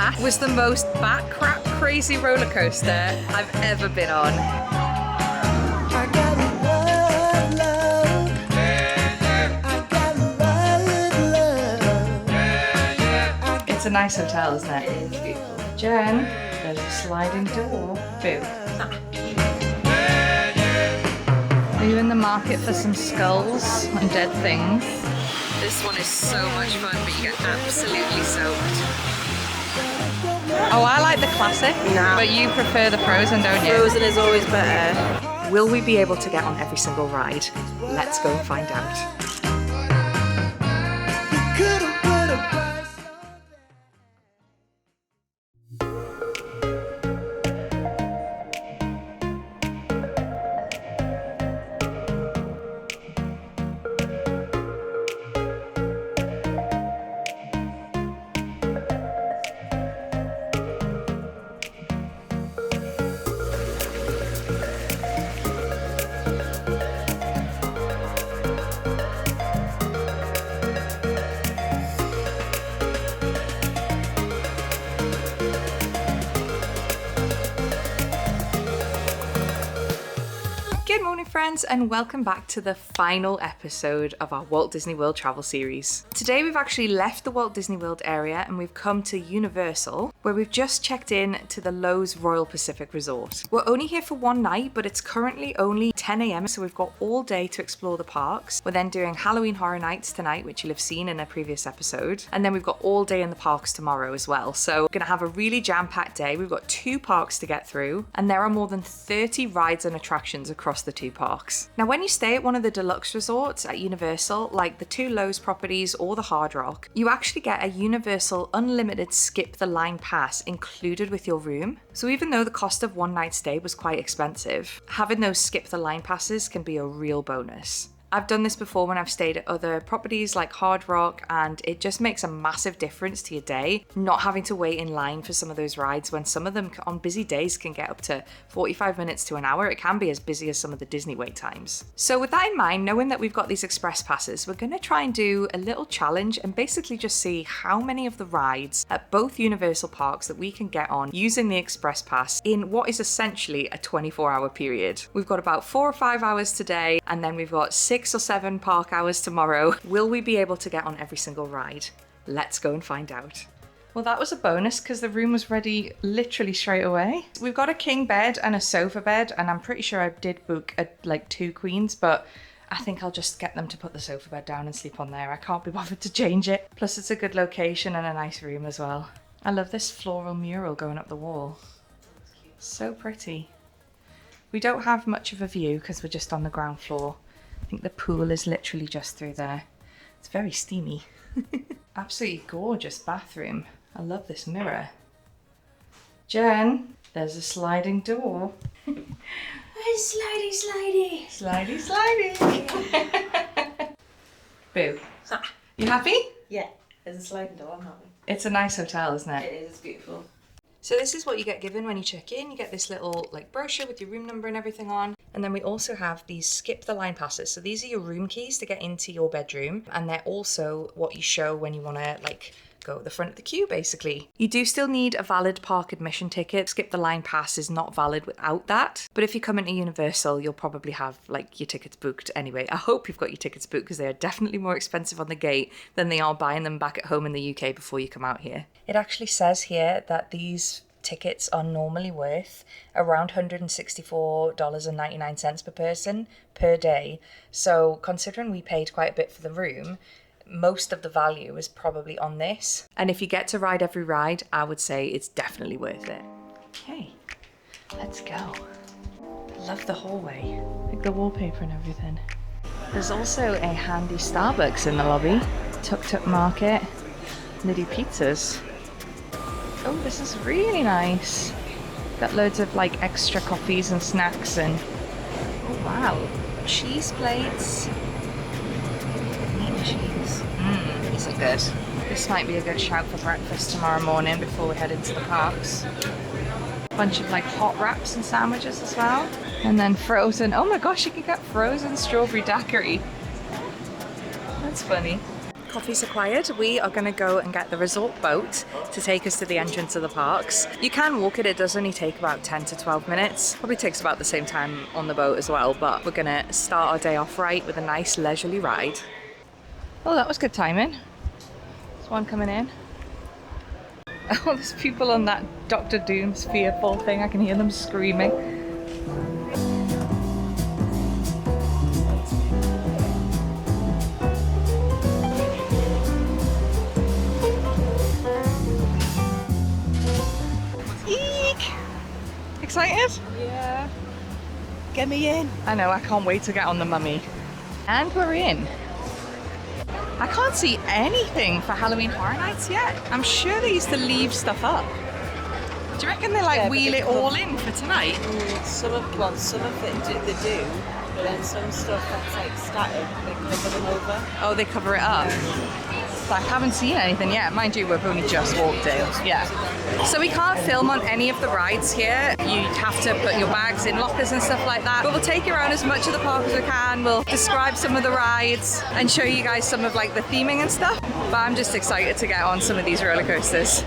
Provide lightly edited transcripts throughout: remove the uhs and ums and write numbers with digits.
That was the most back crap crazy roller coaster I've ever been on. I got love. I got love. It's a nice hotel, isn't it? It is beautiful. Jen, there's a sliding door. Boo. Are you in the market for some skulls and dead things? This one is so much fun, but you get absolutely soaked. Oh, I like the classic, but you prefer the Frozen, don't you? Frozen is always better. Will we be able to get on every single ride? Let's go and find out. Could've put a price on Good morning, friends, and welcome back to the final episode of our Walt Disney World travel series. Today we've actually left the Walt Disney World area and we've come to Universal, where we've just checked in to the Loews Royal Pacific Resort. We're only here for one night, but it's currently only 10 a.m, so we've got all day to explore the parks. We're then doing Halloween Horror Nights tonight, which you'll have seen in a previous episode, and then we've got all day in the parks tomorrow as well. So we're gonna have a really jam-packed day. We've got 2 parks to get through, and there are more than 30 rides and attractions across the 2 parks. Now, when you stay at one of the deluxe resorts at Universal, like the 2 Loews properties or the Hard Rock, you actually get a Universal Unlimited Skip the Line pass included with your room. So even though the cost of one night stay was quite expensive, having those Skip the Line passes can be a real bonus. I've done this before when I've stayed at other properties like Hard Rock, and it just makes a massive difference to your day, not having to wait in line for some of those rides when some of them on busy days can get up to 45 minutes to an hour. It can be as busy as some of the Disney wait times. So with that in mind, knowing that we've got these express passes, we're going to try and do a little challenge and basically just see how many of the rides at both Universal parks that we can get on using the express pass in what is essentially a 24-hour period. We've got about 4 or 5 hours today, and then we've got 6 or 7 park hours tomorrow. Will we be able to get on every single ride? Let's go and find out. Well, that was a bonus because the room was ready literally straight away. We've got a king bed and a sofa bed, and I'm pretty sure I did book like 2 queens, but I think I'll just get them to put the sofa bed down and sleep on there. I can't be bothered to change it. Plus it's a good location and a nice room as well. I love this floral mural going up the wall. So pretty. We don't have much of a view because we're just on the ground floor. I think the pool is literally just through there. It's very steamy. Absolutely gorgeous bathroom. I love this mirror. Jen, there's a sliding door. Slidey, slidey. Slidey, slidey. Boo. You happy? Yeah, there's a sliding door, I'm happy. It's a nice hotel, isn't it? It is, it's beautiful. So this is what you get given when you check in. You get this little like brochure with your room number and everything on. And then we also have these skip the line passes. So these are your room keys to get into your bedroom. And they're also what you show when you want to like go at the front of the queue, basically. You do still need a valid park admission ticket. Skip the line pass is not valid without that. But if you come into Universal, you'll probably have like your tickets booked anyway. I hope you've got your tickets booked because they are definitely more expensive on the gate than they are buying them back at home in the UK before you come out here. It actually says here that these tickets are normally worth around $164.99 per person per day. So considering we paid quite a bit for the room, most of the value is probably on this. And if you get to ride every ride, I would say it's definitely worth it. Okay, let's go. I love the hallway, like the wallpaper and everything. There's also a handy Starbucks in the lobby. Tuk Tuk Market. They do pizzas. Oh, this is really nice. Got loads of like extra coffees and snacks and oh wow, cheese plates. Meat cheese. These are good. This might be a good shout for breakfast tomorrow morning before we head into the parks. Bunch of like hot wraps and sandwiches as well. And then frozen, oh my gosh, you can get frozen strawberry daiquiri. That's funny. coffee's acquired, we are going to go and get the resort boat to take us to the entrance of the parks. You can walk it does only take about 10 to 12 minutes. Probably takes about the same time on the boat as well, but we're going to start our day off right with a nice leisurely ride. Oh, that was good timing. There's one coming in. Oh, there's people on that Dr. Doom's fearful thing. I can hear them screaming. Eek! Excited? Yeah. Get me in. I know, I can't wait to get on the Mummy. And we're in. I can't see anything for Halloween Horror Nights yet. I'm sure they used to leave stuff up. Do you reckon they like wheel it all in for tonight? Some of it they do, but then some stuff that's like static, they cover them over. Oh, they cover it up. I haven't seen anything yet. Mind you, we've only just walked in. Yeah. So we can't film on any of the rides here. You have to put your bags in lockers and stuff like that. But we'll take you around as much of the park as we can. We'll describe some of the rides and show you guys some of like the theming and stuff. But I'm just excited to get on some of these roller coasters.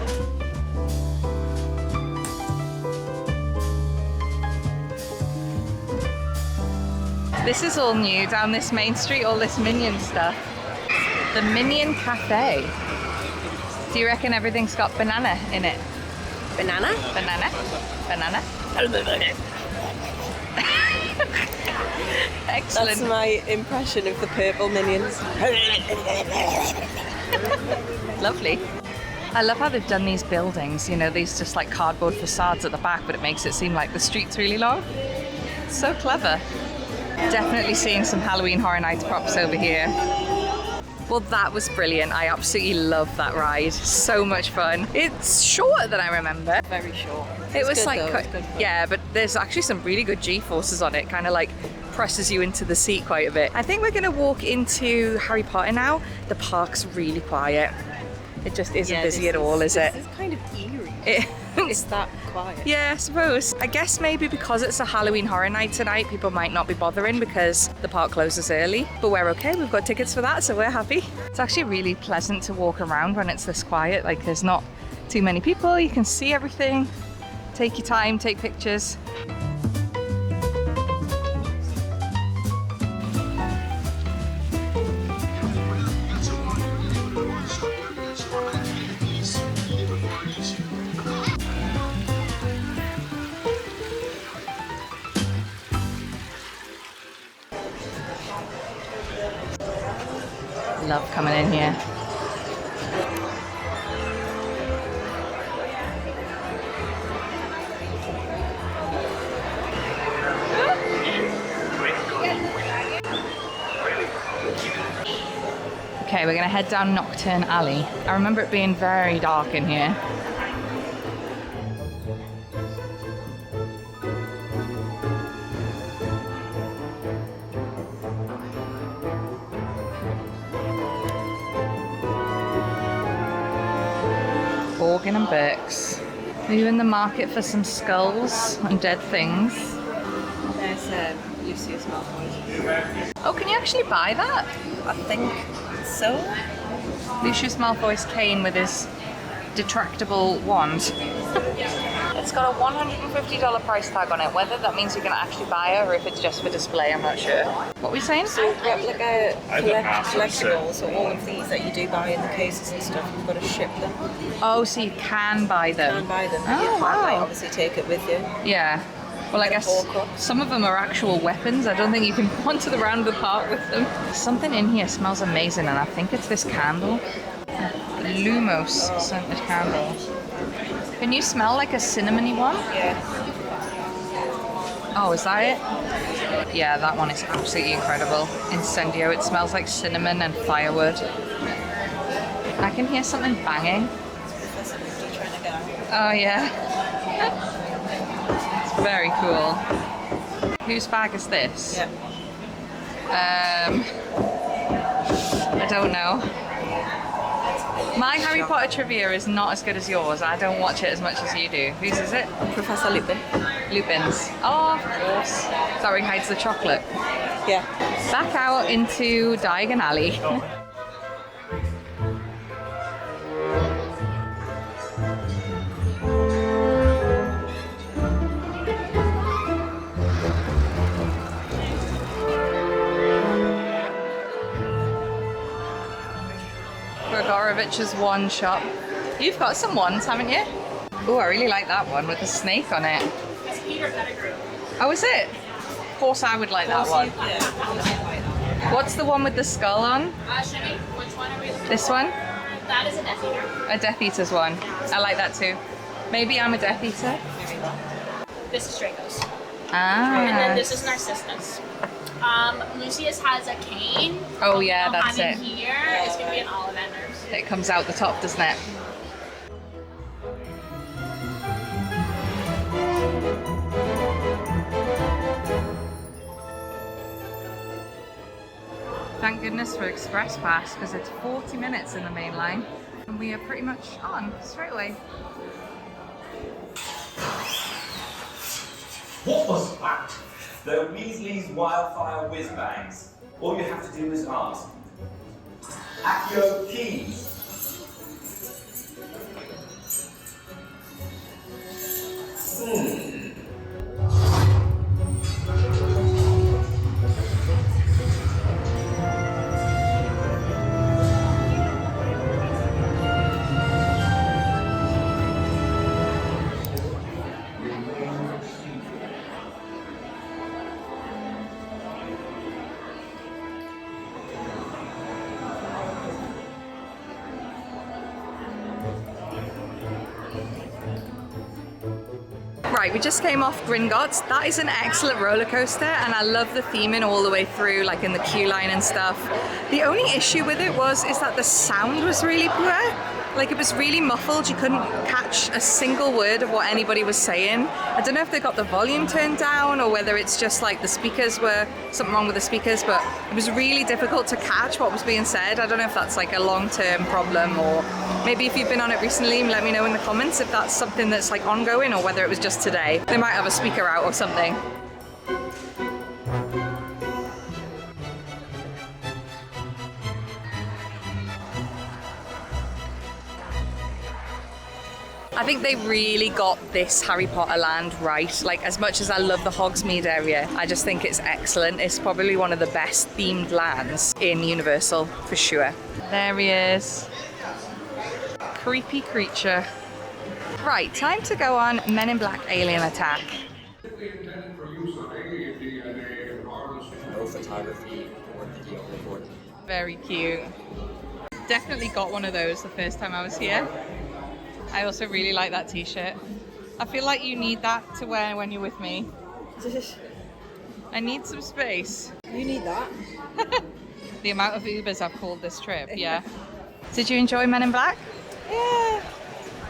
This is all new down this main street, all this Minion stuff. The Minion Cafe. Do you reckon everything's got banana in it? Banana? Banana? Banana? Excellent. That's my impression of the purple minions. Lovely. I love how they've done these buildings, you know, these just like cardboard facades at the back, but it makes it seem like the street's really long. It's so clever. Definitely seeing some Halloween Horror Nights props over here. Well, that was brilliant. I absolutely love that ride. So much fun. It's shorter than I remember. Very short. It was like, It's good fun. yeah, but there's actually some really good G-forces on it. Kind of like presses you into the seat quite a bit. I think we're gonna walk into Harry Potter now. The park's really quiet. It just isn't busy at all, is it? This is kind of eerie. It's that quiet. Yeah, I suppose. I guess maybe because it's a Halloween Horror Night tonight, people might not be bothering because the park closes early. But we're okay, we've got tickets for that, so we're happy. It's actually really pleasant to walk around when it's this quiet. Like, there's not too many people, you can see everything. Take your time, take pictures. Love coming in here. Okay, we're gonna head down Nocturne Alley. I remember it being very dark in here. Organ and Burke's. Are you in the market for some skulls and dead things? There's Lucius Malfoy. Oh, can you actually buy that? I think so. Lucius Malfoy's cane with his detractable wand. It's got a $150 price tag on it. Whether that means you can actually buy it or if it's just for display, I'm not sure. What were we saying? So replica collectibles, so all of these that you do buy in the cases and stuff, you've got to ship them. Oh, so you can buy them. You can buy them. Oh, You can't like, wow. obviously take it with you. Yeah. Well, I Get a guess ball cup. some of them are actual weapons. I don't think you can wander around the park with them. Something in here smells amazing, and I think it's this candle. Lumos scented candle. Can you smell like a cinnamony one? Yeah. Oh, is that it? Yeah, that one is absolutely incredible. Incendio, it smells like cinnamon and firewood. I can hear something banging. That's what we're trying to get out. Oh yeah. It's very cool. Whose bag is this? Yeah. I don't know. My Harry Potter trivia is not as good as yours. I don't watch it as much as you do. Whose is it? Professor Lupin. Lupin's. Oh, of course. Is that where he hides the chocolate? Yeah. Back out into Diagon Alley. Rich's wand shop. You've got some wands, haven't you? Oh, I really like that one with the snake on it. It's Peter Pettigrew. Oh, is it? Of course I would like that one. Yeah. What's the one with the skull on? Shimmy, which one are we looking This for? one? That is a Death Eater. A Death Eater's one. I like that too. Maybe I'm a Death Eater. This is Dracos. Ah. And then this is Narcissus. Lucius has a cane. Oh yeah, I'll that's have it. Here is going to be an Ollivanders. It comes out the top, doesn't it? Thank goodness for Express Pass, because it's 40 minutes in the main line and we are pretty much on straight away. What was that? They're Weasley's wildfire whiz bangs. All you have to do is ask. Accio keys. Right, we just came off Gringotts. That is an excellent roller coaster and I love the theming all the way through, like in the queue line and stuff. The only issue with it is that the sound was really poor. Like it was really muffled, you couldn't catch a single word of what anybody was saying. I don't know if they got the volume turned down or whether it's just like the speakers were, something wrong with the speakers, but it was really difficult to catch what was being said. I don't know if that's like a long-term problem, or maybe if you've been on it recently, let me know in the comments if that's something that's like ongoing or whether it was just today. They might have a speaker out or something. I think they really got this Harry Potter land right. Like, as much as I love the Hogsmeade area, I just think it's excellent. It's probably one of the best themed lands in Universal, for sure. There he is. Creepy creature. Right, time to go on Men in Black Alien Attack. No photography or video recording. Very cute. Definitely got one of those the first time I was here. I also really like that t-shirt. I feel like you need that to wear when you're with me. I need some space. You need that. The amount of Ubers I've called this trip, yeah. Did you enjoy Men in Black? Yeah.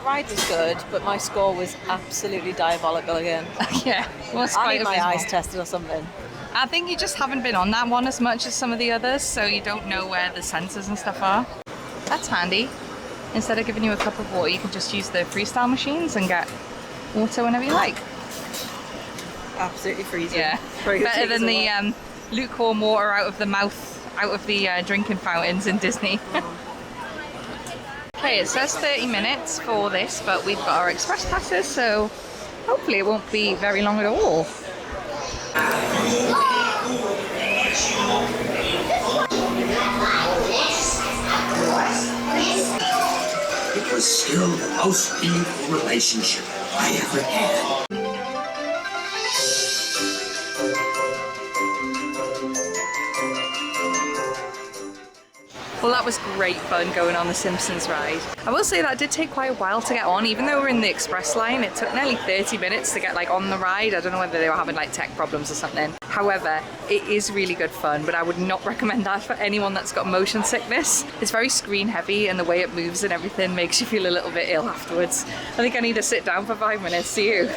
Ride was good, but my score was absolutely diabolical again. Yeah, it was I quite need my abysmal. eyes tested or something. I think you just haven't been on that one as much as some of the others, so you don't know where the sensors and stuff are. That's handy. Instead of giving you a cup of water, you can just use the freestyle machines and get water whenever you like. Absolutely freezing. Yeah, better than the lukewarm water out of the mouth, out of the drinking fountains in Disney. Okay, it says 30 minutes for this, but we've got our express passes, so hopefully it won't be very long at all. It was still the most meaningful relationship I ever had. Well, that was great fun going on the Simpsons ride. I will say that did take quite a while to get on, even though we're in the express line. It took nearly 30 minutes to get like on the ride. I don't know whether they were having like tech problems or something. However, it is really good fun, but I would not recommend that for anyone that's got motion sickness. It's very screen heavy and the way it moves and everything makes you feel a little bit ill afterwards. I think I need to sit down for 5 minutes. See you?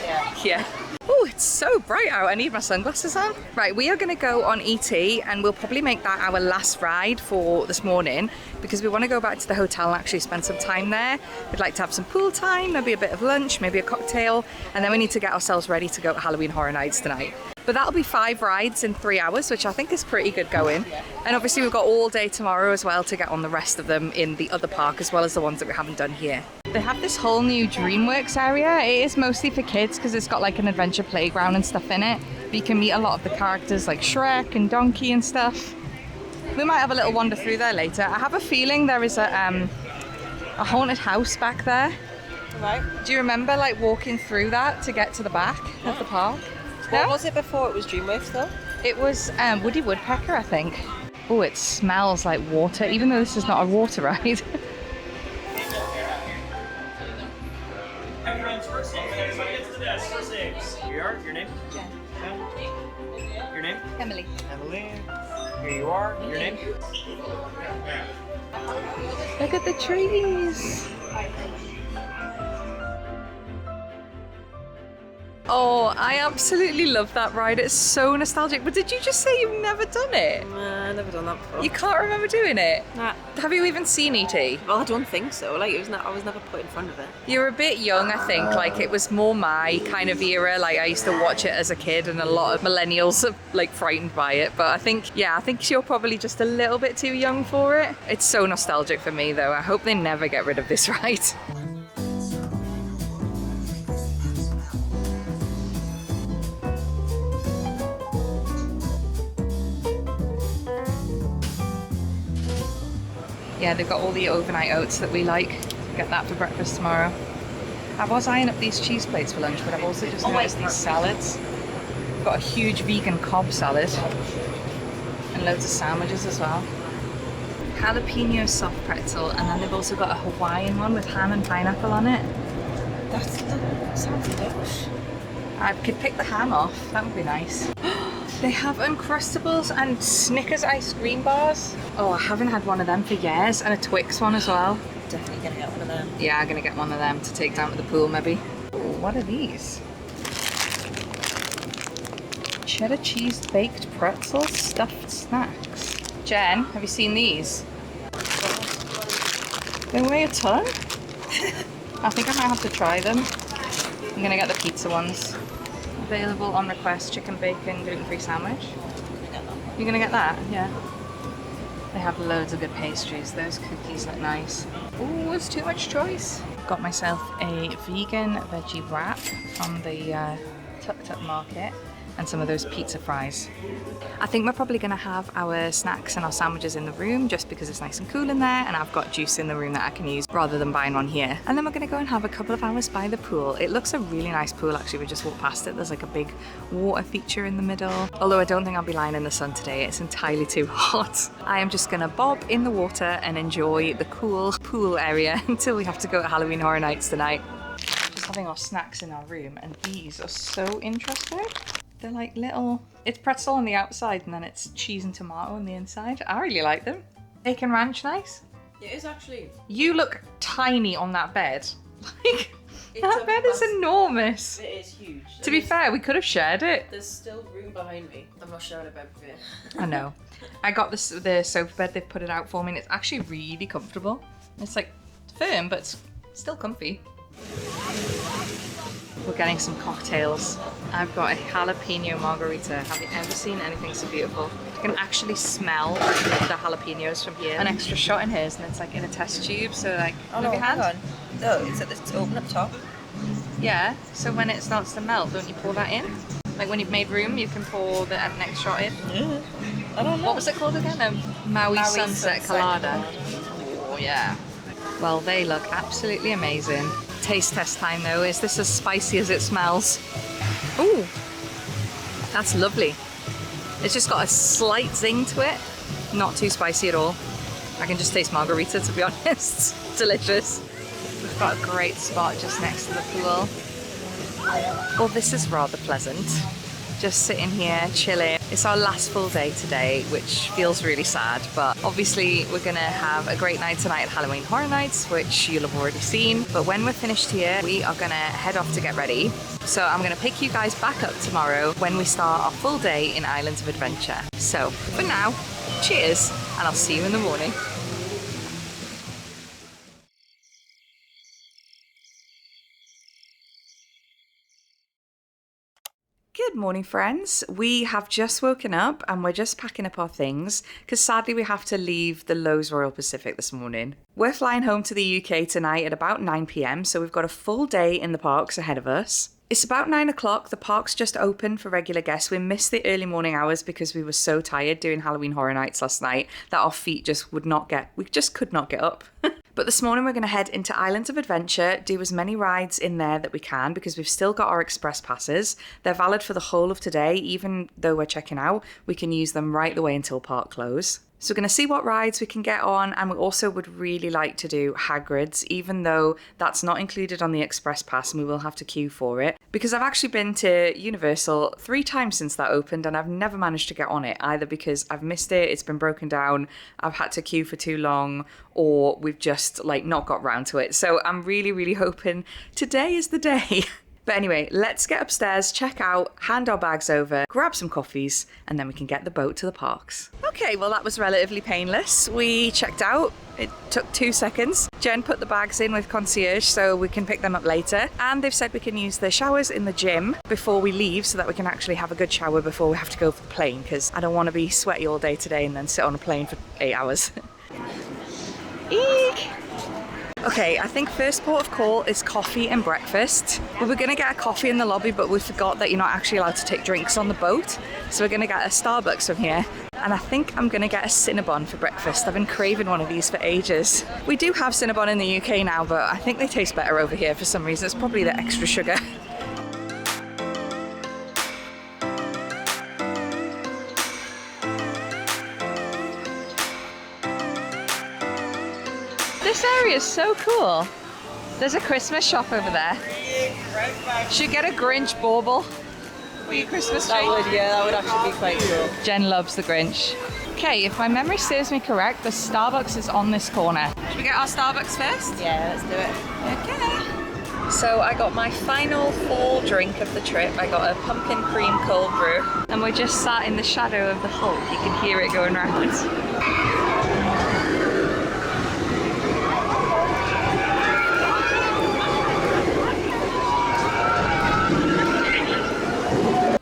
Yeah. Oh, it's so bright out. I need my sunglasses on. Right, we are going to go on ET and we'll probably make that our last ride for this morning because we want to go back to the hotel and actually spend some time there. We'd like to have some pool time, maybe a bit of lunch, maybe a cocktail, and then we need to get ourselves ready to go to Halloween Horror Nights tonight. But that'll be 5 rides in 3 hours, which I think is pretty good going. And obviously we've got all day tomorrow as well to get on the rest of them in the other park as well as the ones that we haven't done here. They have this whole new DreamWorks area. It is mostly for kids because it's got like an adventure playground and stuff in it. But you can meet a lot of the characters like Shrek and Donkey and stuff. We might have a little wander through there later. I have a feeling there is a a haunted house back there. Right. Do you remember like walking through that to get to the back of the park? What was it before it was DreamWorks though? It was Woody Woodpecker, I think. Oh, it smells like water, even though this is not a water ride. Here you are. Your name? Jen. Your name? Emily. Emily. Here you are. Your name? Look at the trees. Oh, I absolutely love that ride. It's so nostalgic. But did you just say you've never done it? Nah, I've never done that before. You can't remember doing it? Nah. Have you even seen E.T.? Well, I don't think so. Like, I was never put in front of it. You're a bit young, I think. Like, it was more my kind of era. Like, I used to watch it as a kid, and a lot of millennials are like frightened by it. But I think you're probably just a little bit too young for it. It's so nostalgic for me, though. I hope they never get rid of this ride. Yeah, they've got all the overnight oats that we like. Get that for breakfast tomorrow. I was eyeing up these cheese plates for lunch, but I've also just noticed these salads. We've got a huge vegan Cobb salad and loads of sandwiches as well. Jalapeno soft pretzel, and then they've also got a Hawaiian one with ham and pineapple on it. That sounds delicious. I could pick the ham off, that would be nice. They have Uncrustables and Snickers ice cream bars. Oh, I haven't had one of them for years, and a Twix one as well. Definitely gonna get one of them. Yeah, I'm gonna get one of them to take down to the pool maybe. Ooh, what are these? Cheddar cheese baked pretzels stuffed snacks. Jen, have you seen these? They weigh a ton. I think I might have to try them. I'm gonna get the pizza ones. Available on request chicken bacon gluten-free sandwich. You're gonna get that? Yeah. They have loads of good pastries. Those cookies look nice. Ooh, it's too much choice. Got myself a vegan veggie wrap from the Tuk Tuk Market and some of those pizza fries. I think we're probably gonna have our snacks and our sandwiches in the room just because it's nice and cool in there, and I've got juice in the room that I can use rather than buying one here. And then we're gonna go and have a couple of hours by the pool. It looks a really nice pool actually. We just walked past it. There's like a big water feature in the middle. Although I don't think I'll be lying in the sun today. It's entirely too hot. I am just gonna bob in the water and enjoy the cool pool area until we have to go to Halloween Horror Nights tonight. Just having our snacks in our room, and these are so interesting. They're like little, it's pretzel on the outside and then it's cheese and tomato on the inside. I really like them. Bacon ranch, nice. It is actually. You look tiny on that bed. Like, that bed is enormous. It is huge. To be fair, we could have shared it. There's still room behind me. I'm not sharing a bed with you. I know. I got the sofa bed, they've put it out for me, and it's actually really comfortable. It's like firm, but it's still comfy. We're getting some cocktails. I've got a jalapeno margarita. Have you ever seen anything so beautiful? You can actually smell the jalapenos from here. An extra shot in hers, and it's like in a test tube, so like, Oh move no, your hand. hang on. No, it's open up top. Yeah, so when it starts to melt, don't you pour that in? Like when you've made room, you can pour the next shot in. Yeah. I don't know. What was it called again? Maui Sunset Colada. Oh yeah. Well, they look absolutely amazing. Taste test time though. Is this as spicy as it smells? Ooh, that's lovely. It's just got a slight zing to it. Not too spicy at all. I can just taste margarita, to be honest. Delicious. We've got a great spot just next to the pool. Well, this is rather pleasant. Just sitting here, chilling. It's our last full day today, which feels really sad, but obviously we're gonna have a great night tonight at Halloween Horror Nights, which you'll have already seen. But when we're finished here, we are gonna head off to get ready. So I'm gonna pick you guys back up tomorrow when we start our full day in Islands of Adventure. So for now, cheers, and I'll see you in the morning. Good morning, friends. We have just woken up and we're just packing up our things because sadly we have to leave the Loews Royal Pacific this morning. We're flying home to the UK tonight at about 9 p.m, so we've got a full day in the parks ahead of us. It's about 9 o'clock. The park's just open for regular guests. We missed the early morning hours because we were so tired doing Halloween Horror Nights last night that our feet just we just could not get up. But this morning we're going to head into Islands of Adventure, do as many rides in there that we can because we've still got our express passes. They're valid for the whole of today, even though we're checking out, we can use them right the way until park close. So we're going to see what rides we can get on, and we also would really like to do Hagrids, even though that's not included on the express pass and we will have to queue for it. Because I've actually been to Universal 3 times since that opened and I've never managed to get on it, either because I've missed it, it's been broken down, I've had to queue for too long, or we've just like not got round to it. So I'm really hoping today is the day. But anyway, let's get upstairs, check out, hand our bags over, grab some coffees, and then we can get the boat to the parks. Okay, well that was relatively painless. We checked out. It took 2 seconds. Jen put the bags in with concierge so we can pick them up later. And they've said we can use the showers in the gym before we leave so that we can actually have a good shower before we have to go for the plane, because I don't want to be sweaty all day today and then sit on a plane for 8 hours. Eek! Okay, I think first port of call is coffee and breakfast. We were going to get a coffee in the lobby, but we forgot that you're not actually allowed to take drinks on the boat. So we're going to get a Starbucks from here. And I think I'm going to get a cinnabon for breakfast. I've been craving one of these for ages. We do have cinnabon in the UK now, but I think they taste better over here for some reason. It's probably the extra sugar. This area is so cool. There's a Christmas shop over there. Should get a Grinch bauble for your Christmas tree. That would actually be quite cool. Jen loves the Grinch. Okay, if my memory serves me correct, the Starbucks is on this corner. Should we get our Starbucks first? Yeah, let's do it. Okay. So I got my final fall drink of the trip. I got a pumpkin cream cold brew. And we're just sat in the shadow of the Hulk. You can hear it going round.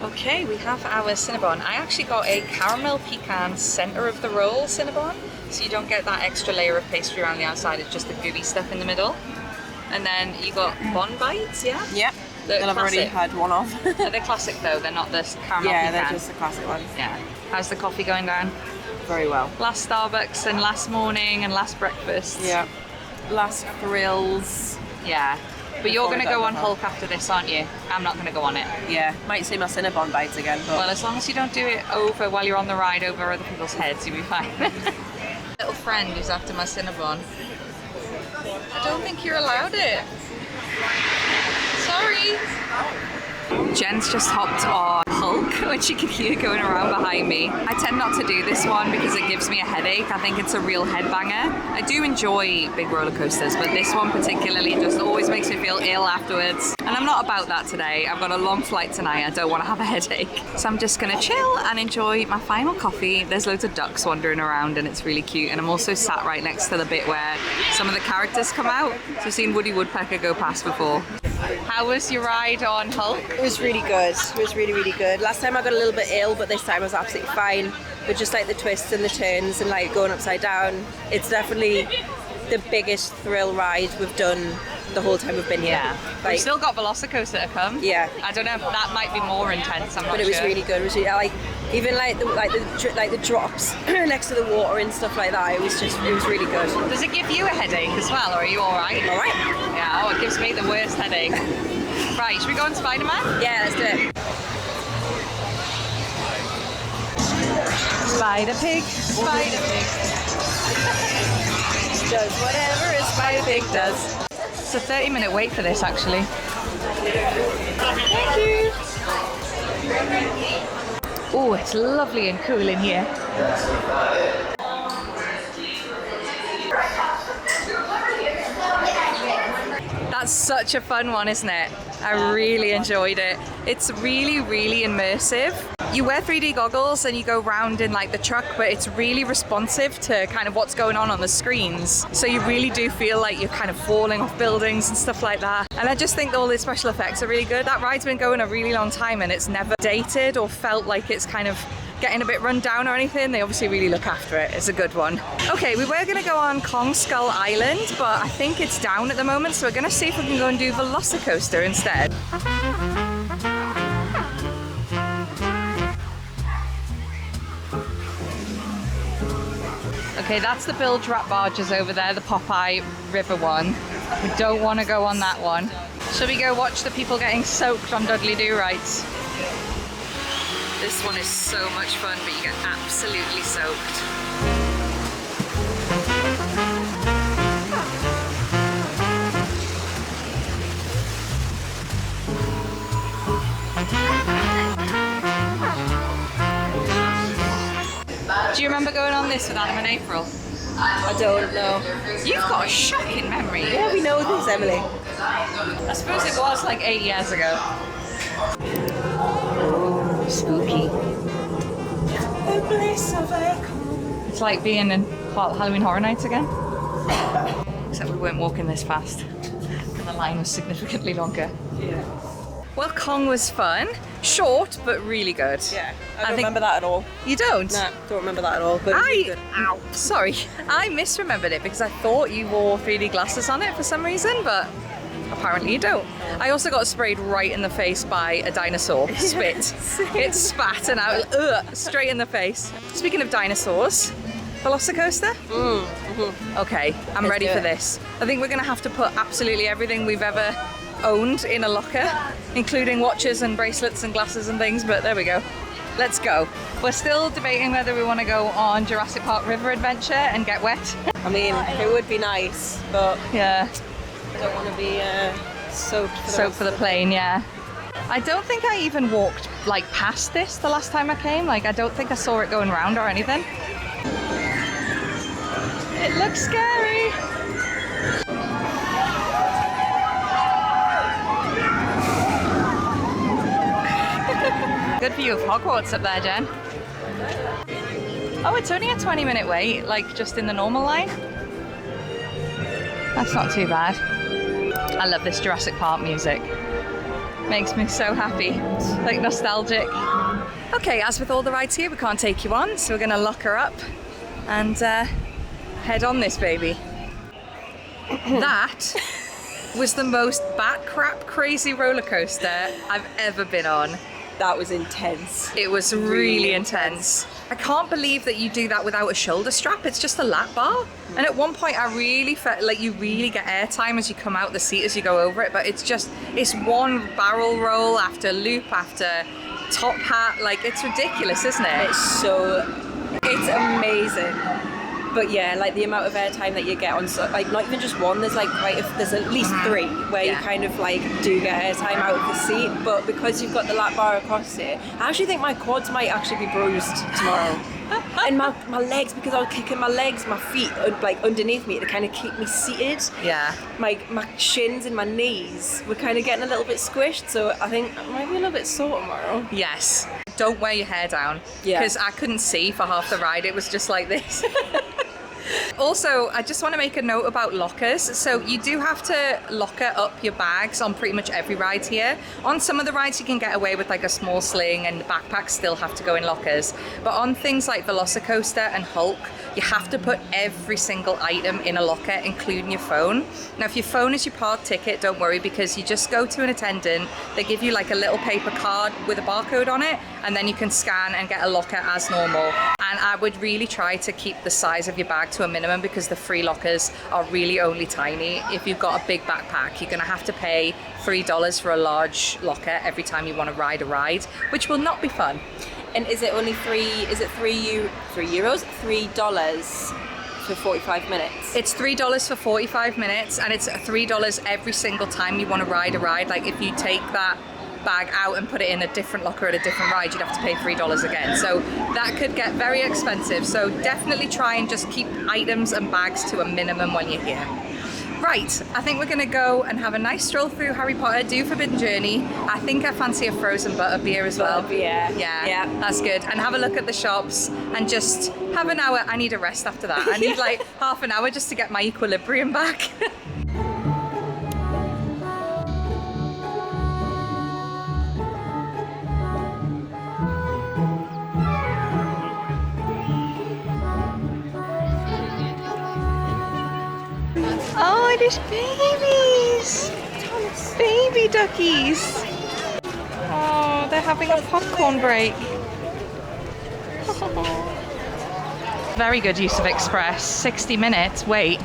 Okay, we have our cinnabon. I actually got a caramel pecan center of the roll cinnabon, so you don't get that extra layer of pastry around the outside, it's just the gooey stuff in the middle. And then you got bon bites, yeah? Yep. The I've already had one of. They're classic though, they're not the caramel Yeah, pecan. they're just the classic ones. Yeah. How's the coffee going down? Very well. Last Starbucks and last morning and last breakfast. Yeah. Last thrills. Yeah. But you're going to go on Before Hulk after this, aren't you? I'm not going to go on it. Yeah. Might see my cinnabon bites again, but... Well, as long as you don't do it over while you're on the ride over other people's heads, you'll be fine. Little friend who's after my cinnabon. I don't think you're allowed it. Sorry. Jen's just hopped on Hulk, which you can hear going around behind me. I tend not to do this one because it gives me a headache. I think it's a real headbanger. I do enjoy big roller coasters, but this one particularly just always makes me feel ill afterwards. And I'm not about that today. I've got a long flight tonight. I don't want to have a headache. So I'm just going to chill and enjoy my final coffee. There's loads of ducks wandering around and it's really cute. And I'm also sat right next to the bit where some of the characters come out. So I've seen Woody Woodpecker go past before. How was your ride on Hulk? It was really good. It was really good. Last time I got a little bit ill, but this time I was absolutely fine. But just like the twists and the turns and like going upside down, it's definitely the biggest thrill ride we've done the whole time we've been here. Yeah. Like, We've still got Velocicoaster to come. Yeah. I don't know if that might be more intense. I'm not but it was sure. really good. It was really, like even like the drops next to the water and stuff like that. It was really good. Does it give you a headache as well, or are you all right? All right. Yeah. Oh, it gives me the worst headache. Right. Should we go on Spider-Man? Yeah, let's do it. Spider Pig. Spider Pig. Does whatever a Spider Pig does. It's a 30-minute wait for this, actually. Thank you. Oh, it's lovely and cool in here. That's such a fun one, isn't it? I really enjoyed it. It's really, really immersive. You wear 3D goggles and you go round in like the truck, but it's really responsive to kind of what's going on the screens. So you really do feel like you're kind of falling off buildings and stuff like that. And I just think all the special effects are really good. That ride's been going a really long time and it's never dated or felt like it's kind of getting a bit run down or anything. They obviously really look after it. It's a good one. Okay, we were gonna go on Kong Skull Island, but I think it's down at the moment, so we're gonna see if we can go and do Velocicoaster instead. Okay, that's the bilge rat barges over there, the Popeye River one. We don't want to go on that one. Shall we go watch the people getting soaked on Dudley Do Rights? This one is so much fun, but you get absolutely soaked. Do you remember going on this with Adam and April? I don't know. You've got a shocking memory. Yeah, we know this, Emily. I suppose it was like 8 years ago. Spooky. It's like being in Halloween Horror Nights again. Except we weren't walking this fast. And the line was significantly longer. Yeah. Well, Kong was fun. Short, but really good. Yeah. I don't remember that at all. You don't? No, don't remember that at all. But it was really good. Ow, sorry. I misremembered it because I thought you wore 3D glasses on it for some reason, but apparently you don't. I also got sprayed right in the face by a dinosaur. Spit. It spat and out, straight in the face. Speaking of dinosaurs, Velocicoaster? Okay, I'm ready for this. I think we're gonna have to put absolutely everything we've ever owned in a locker, including watches and bracelets and glasses and things, but there we go. Let's go. We're still debating whether we want to go on Jurassic Park River Adventure and get wet. I mean, it would be nice, but Yeah, I don't want to be soaked for the soaked for the plane, yeah. I don't think I even walked like past this the last time I came. Like, I don't think I saw it going round or anything. It looks scary. Good view of Hogwarts up there, Jen. Oh, it's only a 20-minute wait, like just in the normal line. That's not too bad. I love this Jurassic Park music. Makes me so happy, like nostalgic. Okay, as with all the rides here, we can't take you on, so we're gonna lock her up and head on this baby. That was the most bat crap crazy roller coaster I've ever been on. That was intense. It was really intense. I can't believe that you do that without a shoulder strap. It's just a lap bar. And at one point I really felt like you really get airtime as you come out the seat as you go over it, but it's one barrel roll after loop after top hat. Like, it's ridiculous, isn't it? It's amazing. But yeah, like the amount of airtime that you get on, like not even just one, there's like there's at least three where you kind of like do get airtime out of the seat, but because you've got the lap bar across it, I actually think my quads might actually be bruised tomorrow. And my legs, because I was kicking my legs, my feet like underneath me to kind of keep me seated. Yeah. My shins and my knees were kind of getting a little bit squished, so I think I might be a little bit sore tomorrow. Yes. Don't wear your hair down. Yeah. Because I couldn't see for half the ride. It was just like this. Also, I just want to make a note about lockers. So you do have to locker up your bags on pretty much every ride here. On some of the rides you can get away with like a small sling, and the backpacks still have to go in lockers. But on things like Velocicoaster and Hulk, you have to put every single item in a locker, including your phone. Now, if your phone is your park ticket, don't worry, because you just go to an attendant, they give you like a little paper card with a barcode on it, and then you can scan and get a locker as normal. And I would really try to keep the size of your bag to a minimum, because the free lockers are really only tiny. If you've got a big backpack, you're gonna have to pay $3 for a large locker every time you want to ride a ride, which will not be fun. And is it only $3 for 45 minutes? It's $3 for 45 minutes, and it's $3 every single time you want to ride a ride. Like, if you take that bag out and put it in a different locker at a different ride, you'd have to pay $3 again. So that could get very expensive. So definitely try and just keep items and bags to a minimum when you're here. Right, I think we're gonna go and have a nice stroll through Harry Potter, do Forbidden Journey. I think I fancy a frozen butter beer as well. Yeah. Yeah, that's good. And have a look at the shops and just have an hour. I need a rest after that. I need like half an hour just to get my equilibrium back. Oh, there's babies! Baby duckies! Oh, they're having a popcorn break. very good use of express. 60 minutes wait.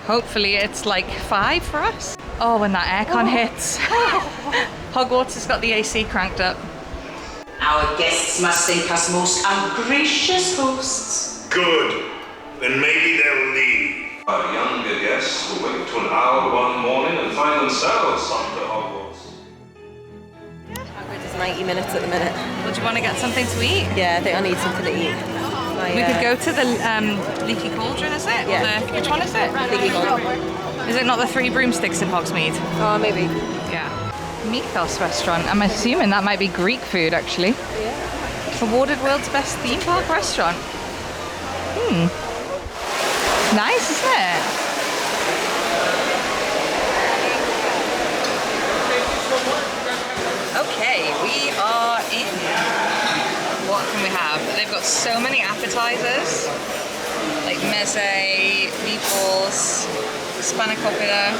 Hopefully it's like 5 for us. Oh, when that aircon hits. Hogwarts has got the AC cranked up. Our guests must think us most ungracious hosts. Good. Then maybe they'll leave. Our younger guests will wake to an hour one morning and find themselves under Hogwarts. Hagrid is 90 minutes at the minute. Well, do you want to get something to eat? Yeah, I think I need something to eat. We could go to the Leaky Cauldron, is it? Yeah. Which one is it? Leaky Cauldron. Is it not the 3 broomsticks in Hogsmeade? Oh, maybe. Yeah. Mythos restaurant. I'm assuming that might be Greek food, actually. Yeah. Awarded world's best theme park restaurant. Nice, isn't it? Okay, we are in. What can we have? They've got so many appetizers, like meze, meatballs, spanakopita.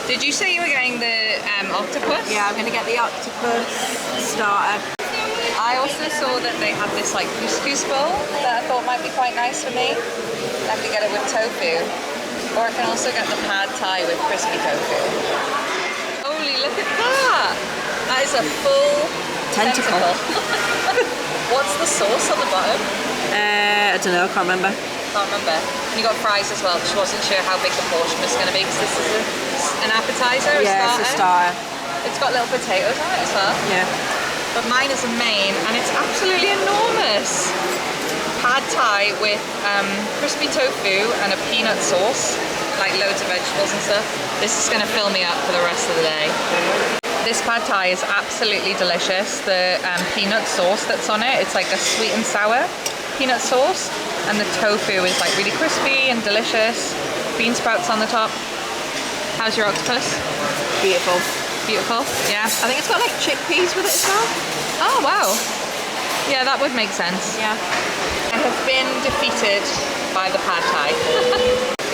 Did you say you were getting the octopus? Yeah, I'm going to get the octopus starter. I also saw that they had this like couscous bowl that I thought might be quite nice for me. I could get it with tofu, or I can also get the pad thai with crispy tofu. Holy, look at that! That is a full tentacle. What's the sauce on the bottom? I don't know, I can't remember. Can't remember. And you got fries as well. She wasn't sure how big the portion was going to be because this is an appetizer. Yeah, it's a starter. It's got little potatoes on it as well. Yeah. But mine is a main, and it's absolutely enormous. Pad thai with crispy tofu and a peanut sauce, like loads of vegetables and stuff. This is going to fill me up for the rest of the day. This pad thai is absolutely delicious. The peanut sauce that's on it, it's like a sweet and sour peanut sauce, and the tofu is like really crispy and delicious. Bean sprouts on the top. How's your octopus? Beautiful. Beautiful, yeah. I think it's got like chickpeas with it as well. Oh, wow. Yeah, that would make sense. Yeah. I have been defeated by the pad thai.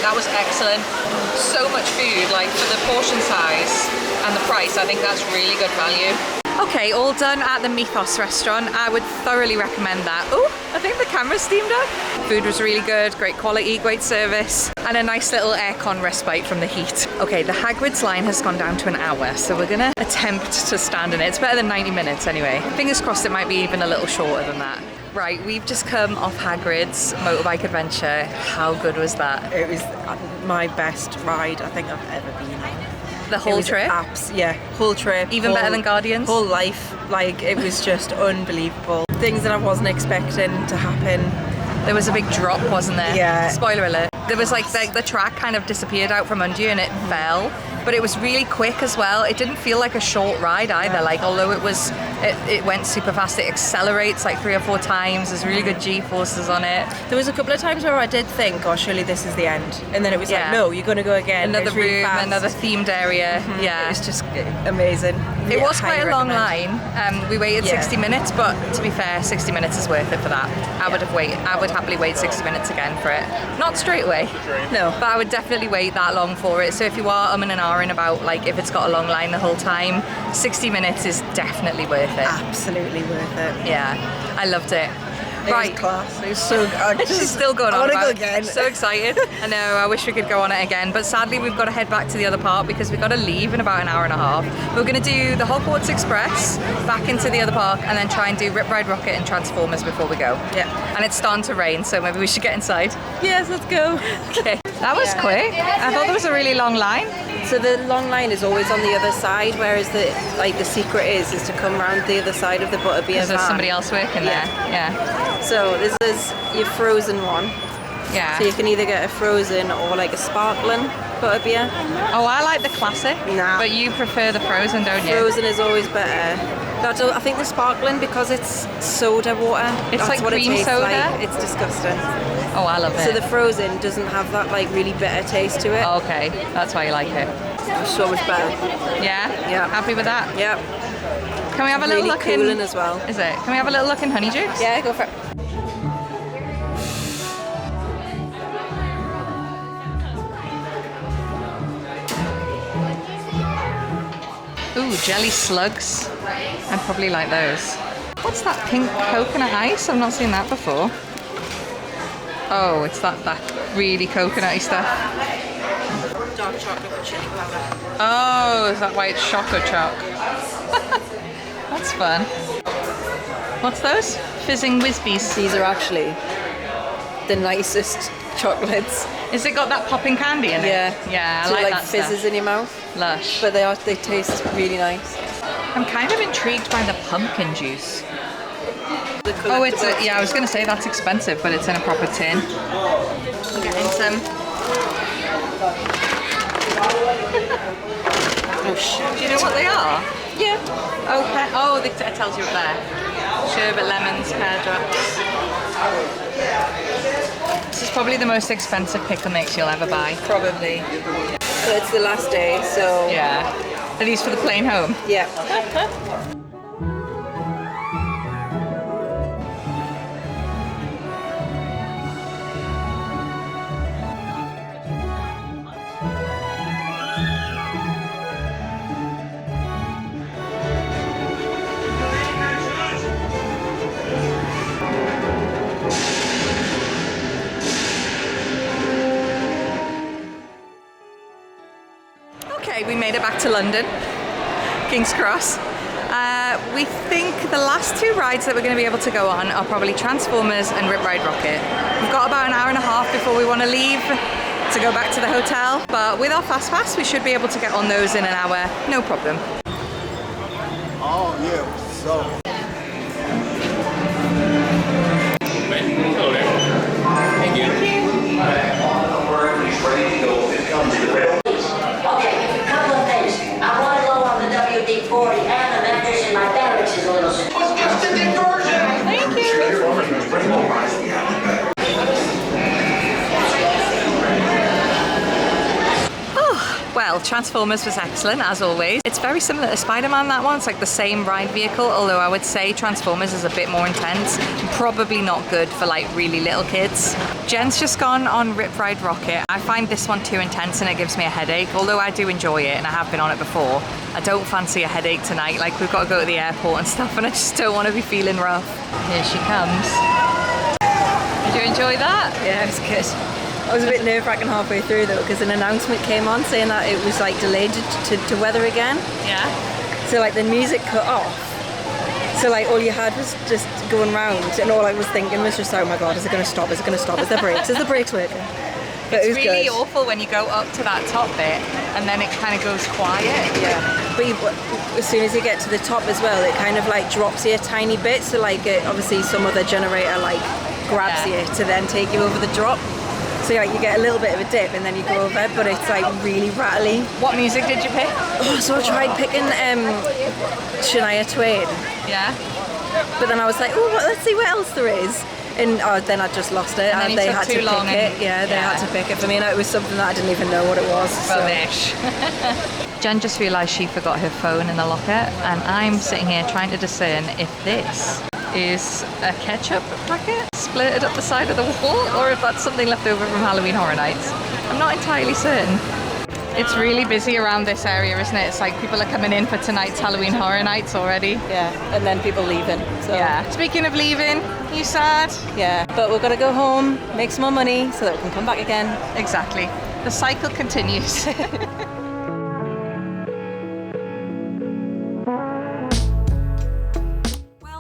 That was excellent. So much food, like for the portion size and the price, I think that's really good value. Okay, all done at the Mythos restaurant. I would thoroughly recommend that. Oh, I think the camera's steamed up. Food was really good, great quality, great service, and a nice little aircon respite from the heat. Okay, the Hagrids line has gone down to an hour, so we're gonna attempt to stand in it. It's better than 90 minutes anyway. Fingers crossed it might be even a little shorter than that. Right, we've just come off Hagrid's motorbike adventure. How good was that? It was my best ride I think I've ever been on. The whole trip? Yeah, whole trip. Even better than Guardians? Whole life. Like, it was just unbelievable. Things that I wasn't expecting to happen. There was a big drop, wasn't there? Yeah. Spoiler alert. There was like the track kind of disappeared out from under you and it fell, but it was really quick as well. It didn't feel like a short ride either. Like, although it went super fast, it accelerates like 3 or 4 times. There's really good G-forces on it. There was a couple of times where I did think, oh, surely this is the end. And then it was like, no, you're going to go again. Another really room, fast. another themed area. Yeah. It was just amazing. It Yeah, was quite a highly long recommend. line. We waited 60 minutes, but to be fair, 60 minutes is worth it for that. I would happily wait 60 minutes again for it. Not straight away. No. But I would definitely wait that long for it. So if you are umming and ahhing about like if it's got a long line the whole time, 60 minutes is definitely worth it. Absolutely worth it. Yeah, I loved it. It was class. It was so good. She's still going on. I want to about go it. again. So excited. I know, I wish we could go on it again, but sadly we've got to head back to the other park because we've got to leave in about an hour and a half. We're going to do the Hogwarts Express back into the other park and then try and do Rip Ride Rocket and Transformers before we go. Yeah. And it's starting to rain, so maybe we should get inside. Yes, let's go. Okay. That was quick. I thought there was a really long line. So the long line is always on the other side, whereas the secret is to come around the other side of the butterbeer Is there van. somebody else working there? Yeah. So this is your frozen one. Yeah. So you can either get a frozen or like a sparkling butterbeer. Oh, I like the classic. Nah. But you prefer the frozen, don't you? Frozen is always better. I think the sparkling, because it's soda water. It's that's like what cream it tastes soda? Like. It's disgusting. Oh, I love it. So the frozen doesn't have that like really bitter taste to it. Okay, that's why you like it. It's so much better. Yeah? Yeah. Happy with that? Yep. Can we have a little Really look cooling in? as well. Is it? Can we have a little look in Honeydukes? Yeah, go for it. Ooh, jelly slugs. I'd probably like those. What's that pink coconut ice? I've not seen that before. Oh, it's that really coconutty stuff. Dark chocolate with chili powder. Oh, is that why it's Choco Choc? That's fun. What's those? Fizzing Whizbees. These are actually the nicest chocolates. Is it got that popping candy in it? Yeah, I so like it, that fizzes stuff. in your mouth. Lush. But they taste really nice. I'm kind of intrigued by the pumpkin juice. The Oh, yeah, I was going to say that's expensive, but it's in a proper tin. I'm getting some. Oh shit. Do you know what they are? Yeah. Oh, it tells you up there. Sherbet lemons, pear drops. This is probably the most expensive pickle mix you'll ever buy. Probably. So it's the last day, so... Yeah. Are these for the plane home? Yeah. Okay, we made it back to London, King's Cross. We think the last two rides that we're going to be able to go on are probably Transformers and Rip Ride Rocket. We've got about an hour and a half before we want to leave to go back to the hotel, but with our fast pass we should be able to get on those in an hour, no problem. Oh, yeah, so. Hello there. Thank you. Okay, a couple of things. I want to go on the WD-40 and the mattress in my barracks is a little... It's just a diversion! Thank you! Well, Transformers was excellent, as always. It's very similar to Spider-Man, that one. It's like the same ride vehicle, although I would say Transformers is a bit more intense. Probably not good for like really little kids. Jen's just gone on Rip Ride Rocket. I find this one too intense and it gives me a headache, although I do enjoy it and I have been on it before. I don't fancy a headache tonight. Like, we've got to go to the airport and stuff and I just don't want to be feeling rough. Here she comes. Did you enjoy that? Yeah, it was good. I was a bit nerve-wracking halfway through though, because an announcement came on saying that it was like delayed to weather again. Yeah. So like the music cut off. So like all you had was just going round, and all I was thinking was just, oh my god, is it going to stop? Is it going to stop? Is there brakes? Is the brakes working? But It's it was really good. awful when you go up to that top bit and then it kind of goes quiet. Yeah, but as soon as you get to the top as well, it kind of like drops you a tiny bit. So like obviously some other generator like grabs you to then take you over the drop. So like you get a little bit of a dip and then you go over, but it's like really rattly. What music did you pick? Oh, so I tried picking Shania Twain. Yeah. But then I was like, oh, let's see what else there is. And then I just lost it. And then They took had to too pick long it. Yeah, they had to pick it for me. And it was something that I didn't even know what it was. Rubbish. Jen just realised she forgot her phone in the locker, and I'm sitting here trying to discern if this is a ketchup packet splitted up the side of the wall, or if that's something left over from Halloween Horror Nights. I'm not entirely certain. It's really busy around this area, isn't it? It's like people are coming in for tonight's Halloween Horror Nights already. Yeah, and then people leaving. So. Yeah. Speaking of leaving, you sad? Yeah, but we've got to go home, make some more money so that we can come back again. Exactly. The cycle continues.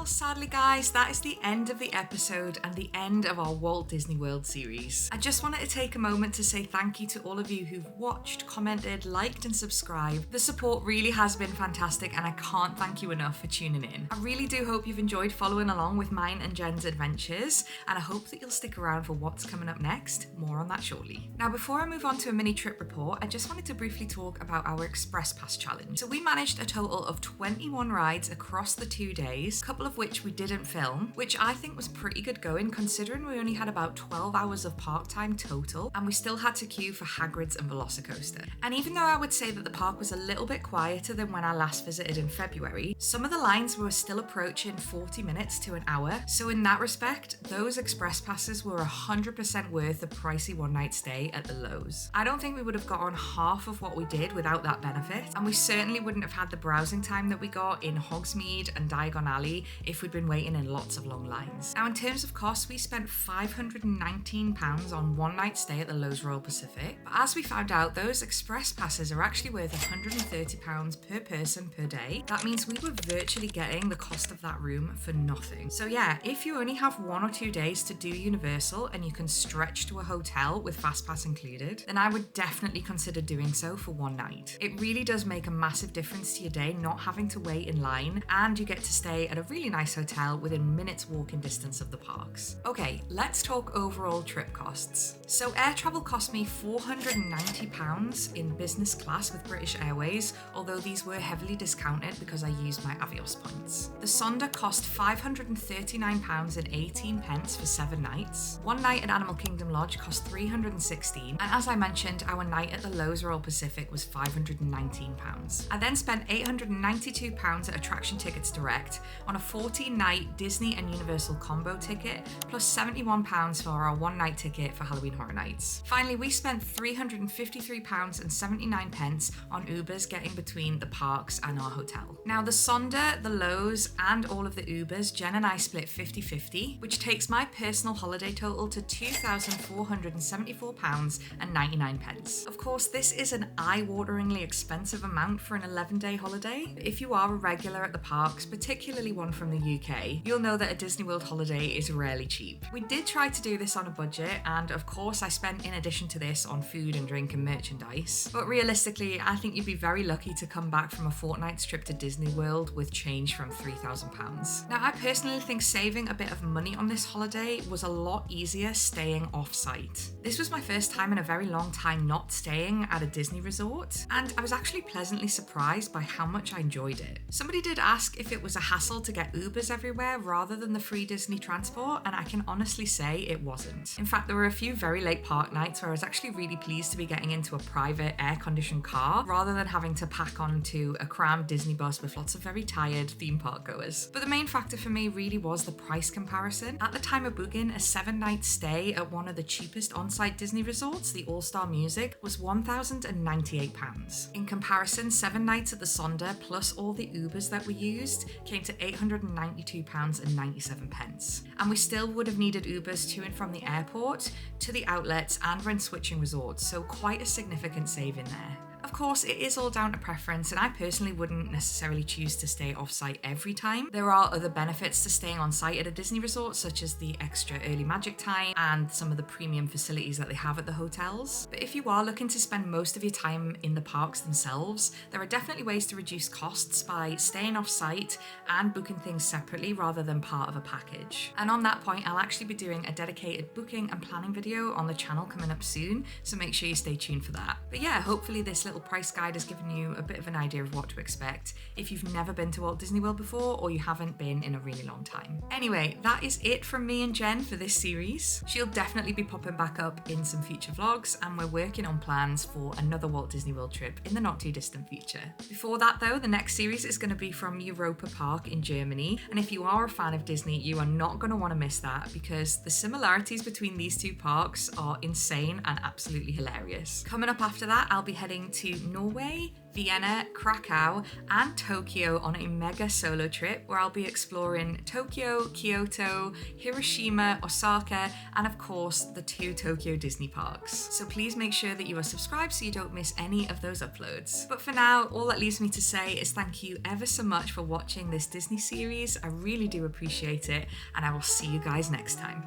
Sadly guys, that is the end of the episode and the end of our Walt Disney World series. I just wanted to take a moment to say thank you to all of you who've watched, commented, liked and subscribed. The support really has been fantastic and I can't thank you enough for tuning in. I really do hope you've enjoyed following along with mine and Jen's adventures, and I hope that you'll stick around for what's coming up next. More on that shortly. Now before I move on to a mini trip report, I just wanted to briefly talk about our Express Pass challenge. So we managed a total of 21 rides across the 2 days, a couple of which we didn't film, which I think was pretty good going considering we only had about 12 hours of park time total, and we still had to queue for Hagrids and Velocicoaster. And even though I would say that the park was a little bit quieter than when I last visited in February, some of the lines were still approaching 40 minutes to an hour, so in that respect, those express passes were 100% worth a pricey one night stay at the Loews. I don't think we would have gotten half of what we did without that benefit, and we certainly wouldn't have had the browsing time that we got in Hogsmeade and Diagon Alley if we'd been been waiting in lots of long lines. Now in terms of cost, we spent £519 on one night stay at the Loews Royal Pacific, but as we found out, those express passes are actually worth £130 per person per day. That means we were virtually getting the cost of that room for nothing. So yeah, if you only have 1 or 2 days to do Universal and you can stretch to a hotel with FastPass included, then I would definitely consider doing so for one night. It really does make a massive difference to your day not having to wait in line, and you get to stay at a really nice hotel within minutes walking distance of the parks. Okay, let's talk overall trip costs. So air travel cost me £490 in business class with British Airways, although these were heavily discounted because I used my Avios points. The Sonder cost £539.18 for 7 nights. One night at Animal Kingdom Lodge cost £316, and as I mentioned, our night at the Loews Royal Pacific was £519. I then spent £892 at attraction tickets direct on a 14-night Disney and Universal combo ticket, plus £71 for our one-night ticket for Halloween Horror Nights. Finally, we spent £353.79 on Ubers getting between the parks and our hotel. Now the Sonder, the Loews, and all of the Ubers, Jen and I split 50-50, which takes my personal holiday total to £2,474.99. Of course, this is an eye-wateringly expensive amount for an 11-day holiday. But if you are a regular at the parks, particularly one from the UK, you'll know that a Disney World holiday is rarely cheap. We did try to do this on a budget, and of course I spent in addition to this on food and drink and merchandise. But realistically, I think you'd be very lucky to come back from a fortnight's trip to Disney World with change from £3,000. Now, I personally think saving a bit of money on this holiday was a lot easier staying off-site. This was my first time in a very long time not staying at a Disney resort, and I was actually pleasantly surprised by how much I enjoyed it. Somebody did ask if it was a hassle to get Ubers everywhere rather than the free Disney transport, and I can honestly say it wasn't. In fact, there were a few very late park nights where I was actually really pleased to be getting into a private air-conditioned car rather than having to pack onto a crammed Disney bus with lots of very tired theme park goers. But the main factor for me really was the price comparison. At the time of booking, a 7-night stay at one of the cheapest on-site Disney resorts, the All-Star Music, was £1,098. In comparison, 7 nights at the Sonder plus all the Ubers that we used came to £892.97. And we still would have needed Ubers to and from the airport, to the outlets and when switching resorts, so quite a significant saving there. Of course, it is all down to preference, and I personally wouldn't necessarily choose to stay off-site every time. There are other benefits to staying on-site at a Disney resort, such as the extra early magic time and some of the premium facilities that they have at the hotels. But if you are looking to spend most of your time in the parks themselves, there are definitely ways to reduce costs by staying off-site and booking things separately rather than part of a package. And on that point, I'll actually be doing a dedicated booking and planning video on the channel coming up soon, so make sure you stay tuned for that. But yeah, hopefully this little price guide has given you a bit of an idea of what to expect if you've never been to Walt Disney World before or you haven't been in a really long time. Anyway, that is it from me and Jen for this series. She'll definitely be popping back up in some future vlogs, and we're working on plans for another Walt Disney World trip in the not too distant future. Before that though, the next series is going to be from Europa Park in Germany, and if you are a fan of Disney, you are not going to want to miss that because the similarities between these two parks are insane and absolutely hilarious. Coming up after that, I'll be heading to Norway, Vienna, Krakow, and Tokyo on a mega solo trip where I'll be exploring Tokyo, Kyoto, Hiroshima, Osaka, and of course the 2 Tokyo Disney parks. So please make sure that you are subscribed so you don't miss any of those uploads. But for now, all that leaves me to say is thank you ever so much for watching this Disney series. I really do appreciate it, and I will see you guys next time.